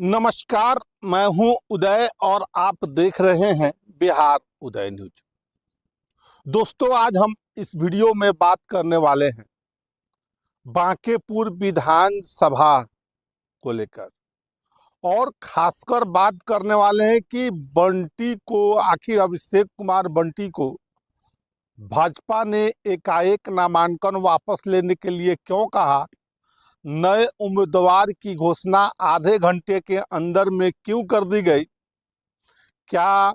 नमस्कार। मैं हूं उदय और आप देख रहे हैं बिहार उदय न्यूज। दोस्तों, आज हम इस वीडियो में बात करने वाले हैं बांकेपुर विधानसभा को लेकर, और खासकर बात करने वाले हैं कि बंटी को, आखिर अभिषेक कुमार बंटी को भाजपा ने एकाएक नामांकन वापस लेने के लिए क्यों कहा, नए उम्मीदवार की घोषणा आधे घंटे के अंदर में क्यों कर दी गई, क्या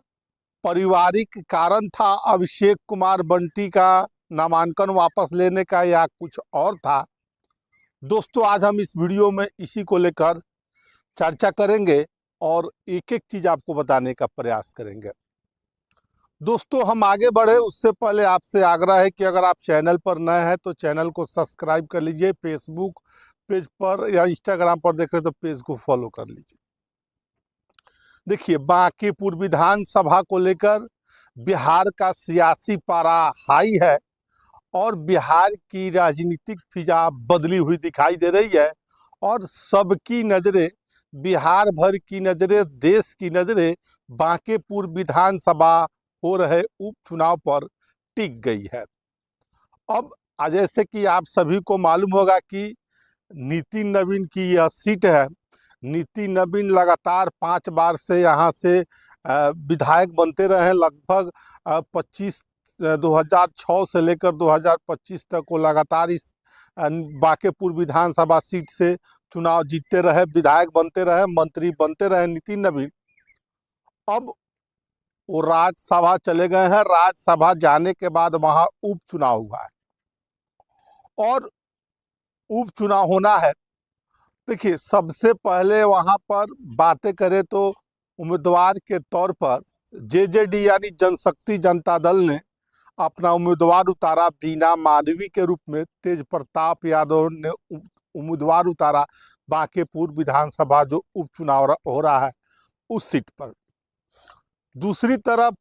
पारिवारिक कारण था अभिषेक कुमार बंटी का नामांकन वापस लेने का, या कुछ और था। दोस्तों, आज हम इस वीडियो में इसी को लेकर चर्चा करेंगे और एक एक चीज आपको बताने का प्रयास करेंगे। दोस्तों, हम आगे बढ़े उससे पहले आपसे आग्रह है कि अगर आप चैनल पर नए हैं तो चैनल को सब्सक्राइब कर लीजिए। फेसबुक पेज पर या इंस्टाग्राम पर देख रहे तो पेज को फॉलो कर लीजिए। देखिए, बांकीपुर विधानसभा को लेकर बिहार का सियासी पारा हाई है और बिहार की राजनीतिक फिजा बदली हुई दिखाई दे रही है और सबकी नज़रें, बिहार भर की नज़रें, देश की नज़रें बांकीपुर विधानसभा हो रहे उपचुनाव पर टिक गई है। अब जैसे कि आप सभी को मालूम होगा कि नितिन नवीन की यह सीट है। नितिन नवीन लगातार 5 बार से यहाँ से विधायक बनते रहे। लगभग 2006 से लेकर 2025 तक वो लगातार इस बांकेपुर विधानसभा सीट से चुनाव जीतते रहे, विधायक बनते रहे, मंत्री बनते रहे नितिन नवीन। अब वो राज्यसभा चले गए हैं। राज्यसभा जाने के बाद वहाँ उपचुनाव हुआ है और उपचुनाव होना है। देखिए, सबसे पहले वहां पर बातें करें तो उम्मीदवार के तौर पर जेजेडी यानी जनशक्ति जनता दल ने अपना उम्मीदवार उतारा। बीना माधवी के रूप में तेज प्रताप यादव ने उम्मीदवार उतारा बांकेपुर विधानसभा जो उपचुनाव हो रहा है उस सीट पर। दूसरी तरफ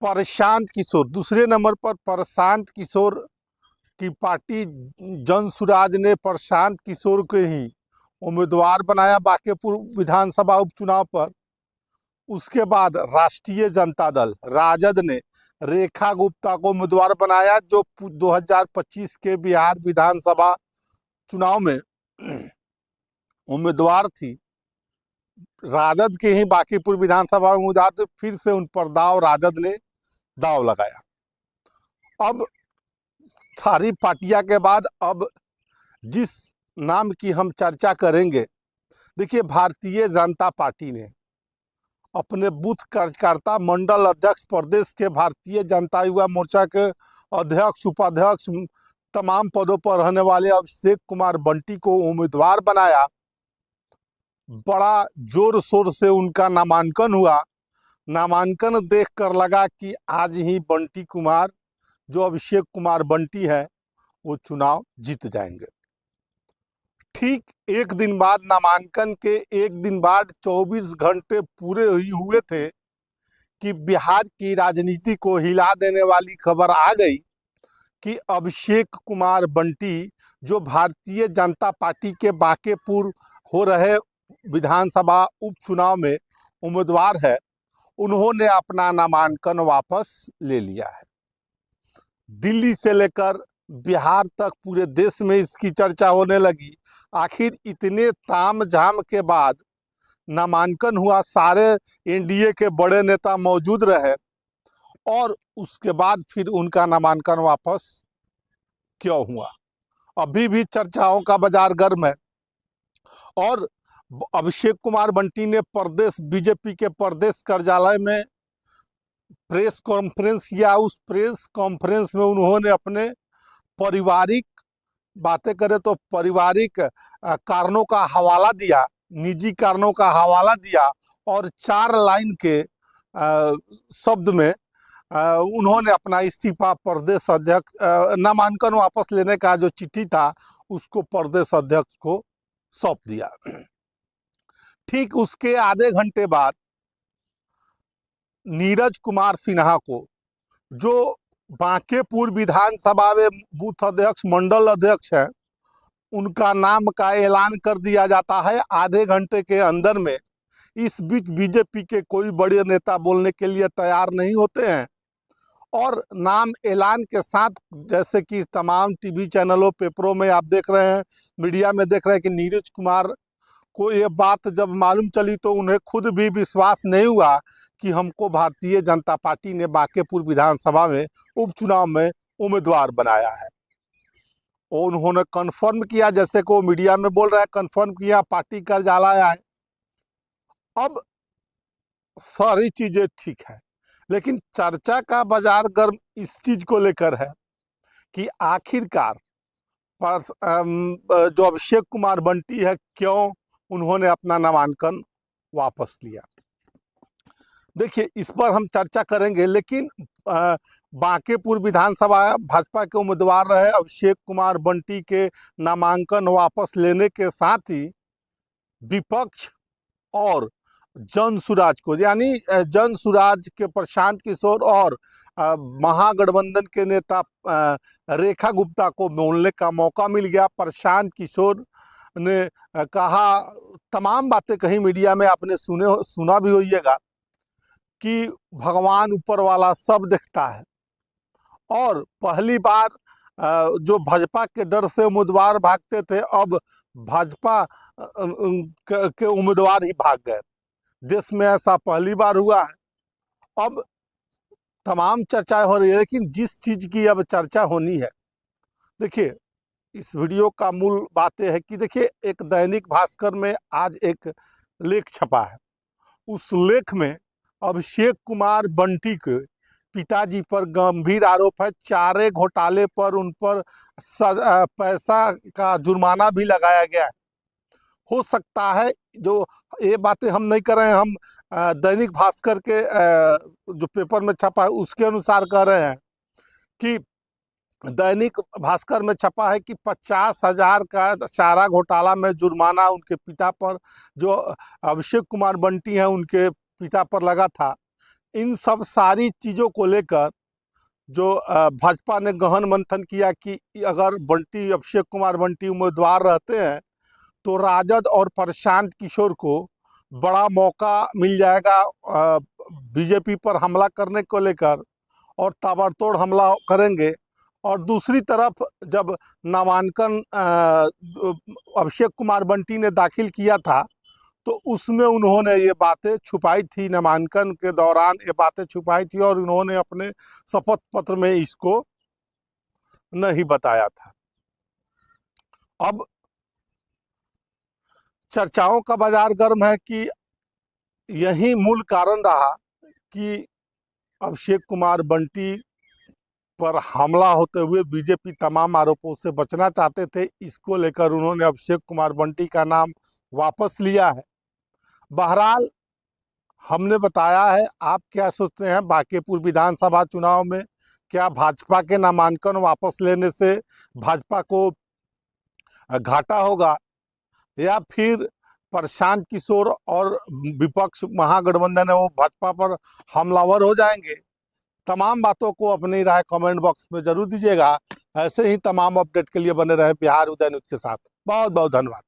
प्रशांत किशोर, दूसरे नंबर पर प्रशांत किशोर की पार्टी जन सुराज ने प्रशांत किशोर को ही उम्मीदवार बनाया बांकेपुर विधानसभा उपचुनाव पर। उसके बाद राष्ट्रीय जनता दल राजद ने रेखा गुप्ता को उम्मीदवार बनाया, जो 2025 के बिहार विधानसभा चुनाव में उम्मीदवार थी। राजद के ही बांकीपुर विधानसभा में उम्मीदवार थे, फिर से उन पर राजद ने दाव लगाया। अब सारी पार्टियां के बाद अब जिस नाम की हम चर्चा करेंगे, देखिए, भारतीय जनता पार्टी ने अपने बूथ कार्यकर्ता, मंडल अध्यक्ष, प्रदेश के भारतीय जनता युवा मोर्चा के अध्यक्ष, उपाध्यक्ष, तमाम पदों पर रहने वाले अभिषेक कुमार बंटी को उम्मीदवार बनाया। बड़ा जोर शोर से उनका नामांकन हुआ। नामांकन देखकर लगा कि आज ही बंटी कुमार, जो अभिषेक कुमार बंटी है, वो चुनाव जीत जाएंगे। ठीक एक दिन बाद, नामांकन के एक दिन बाद 24 घंटे पूरे ही हुए थे कि बिहार की राजनीति को हिला देने वाली खबर आ गई कि अभिषेक कुमार बंटी, जो भारतीय जनता पार्टी के बांकेपुर हो रहे विधानसभा उपचुनाव में उम्मीदवार है, उन्होंने अपना नामांकन वापस ले लिया है। दिल्ली से लेकर बिहार तक पूरे देश में इसकी चर्चा होने लगी। आखिर इतने तामझाम के बाद नामांकन हुआ, सारे एनडीए के बड़े नेता मौजूद रहे, और उसके बाद फिर उनका नामांकन वापस क्यों हुआ, अभी भी चर्चाओं का बाजार गर्म है। और अभिषेक कुमार बंटी ने प्रदेश बीजेपी के प्रदेश कार्यालय में प्रेस कॉन्फ्रेंस किया। उस प्रेस कॉन्फ्रेंस में उन्होंने अपने पारिवारिक, बातें करें तो पारिवारिक कारणों का हवाला दिया, निजी कारणों का हवाला दिया, और 4 लाइन के शब्द में उन्होंने अपना इस्तीफा प्रदेश अध्यक्ष, नामांकन वापस लेने का जो चिट्ठी था उसको प्रदेश अध्यक्ष को सौंप दिया। ठीक उसके आधे घंटे बाद नीरज कुमार सिन्हा को, जो बांकेपुर विधानसभा में बूथ अध्यक्ष, मंडल अध्यक्ष है, उनका नाम का ऐलान कर दिया जाता है आधे घंटे के अंदर में। इस बीच बीजेपी के कोई बड़े नेता बोलने के लिए तैयार नहीं होते हैं और नाम ऐलान के साथ, जैसे कि तमाम टीवी चैनलों, पेपरों में आप देख रहे हैं, मीडिया में देख रहे हैं कि नीरज कुमार को ये बात जब मालूम चली तो उन्हें खुद भी विश्वास नहीं हुआ कि हमको भारतीय जनता पार्टी ने बांकेपुर विधानसभा में उपचुनाव में उम्मीदवार बनाया है। और उन्होंने कन्फर्म किया, जैसे को मीडिया में बोल रहा है, कन्फर्म किया, पार्टी का जाला है। अब सारी चीजें ठीक है, लेकिन चर्चा का बाजार गर्म इस चीज को लेकर है कि आखिरकार जो अभिषेक कुमार बंटी है, क्यों उन्होंने अपना नामांकन वापस लिया। देखिए, इस पर हम चर्चा करेंगे, लेकिन बांकेपुर विधानसभा भाजपा के उम्मीदवार रहे अभिषेक कुमार बंटी के नामांकन वापस लेने के साथ ही विपक्ष और जन सुराज को, यानी जन सुराज के प्रशांत किशोर और महागठबंधन के नेता रेखा गुप्ता को बोलने का मौका मिल गया। प्रशांत किशोर ने कहा, तमाम बातें कही मीडिया में, आपने सुना भी होइएगा कि भगवान ऊपर वाला सब देखता है। और पहली बार जो भाजपा के डर से उम्मीदवार भागते थे, अब भाजपा के उम्मीदवार ही भाग गए। देश में ऐसा पहली बार हुआ है। अब तमाम चर्चाएं हो रही है, लेकिन जिस चीज की अब चर्चा होनी है, देखिए, इस वीडियो का मूल बात यह है कि देखिए, एक दैनिक भास्कर में आज एक लेख छपा है। उस लेख में अभिषेक कुमार बंटी के पिताजी पर गंभीर आरोप है। चारे घोटाले पर उन पर पैसा का जुर्माना भी लगाया गया है। हो सकता है, जो ये बातें हम नहीं कर रहे हैं, हम दैनिक भास्कर के जो पेपर में छपा है उसके अनुसार कह रहे हैं कि दैनिक भास्कर में छपा है कि 50,000 का चारा घोटाला में जुर्माना उनके पिता पर, जो अभिषेक कुमार बंटी हैं उनके पिता पर लगा था। इन सब सारी चीज़ों को लेकर जो भाजपा ने गहन मंथन किया कि अगर बंटी, अभिषेक कुमार बंटी उम्मीदवार रहते हैं तो राजद और प्रशांत किशोर को बड़ा मौका मिल जाएगा बीजेपी पर हमला करने को लेकर, और ताबड़तोड़ हमला करेंगे। और दूसरी तरफ जब नामांकन अभिषेक कुमार बंटी ने दाखिल किया था तो उसमें उन्होंने ये बातें छुपाई थी, नामांकन के दौरान ये बातें छुपाई थी, और उन्होंने अपने शपथ पत्र में इसको नहीं बताया था। अब चर्चाओं का बाजार गर्म है कि यही मूल कारण रहा कि अभिषेक कुमार बंटी पर हमला होते हुए बीजेपी तमाम आरोपों से बचना चाहते थे। इसको लेकर उन्होंने अभिषेक कुमार बंटी का नाम वापस लिया है। बहरहाल, हमने बताया है। आप क्या सोचते हैं, बांकेपुर विधानसभा चुनाव में क्या भाजपा के नामांकन वापस लेने से भाजपा को घाटा होगा, या फिर प्रशांत किशोर और विपक्ष महागठबंधन है वो भाजपा पर हमलावर हो जाएंगे? तमाम बातों को अपनी राय कमेंट बॉक्स में जरूर दीजिएगा। ऐसे ही तमाम अपडेट के लिए बने रहे बिहार उदय न्यूज के साथ। बहुत बहुत धन्यवाद।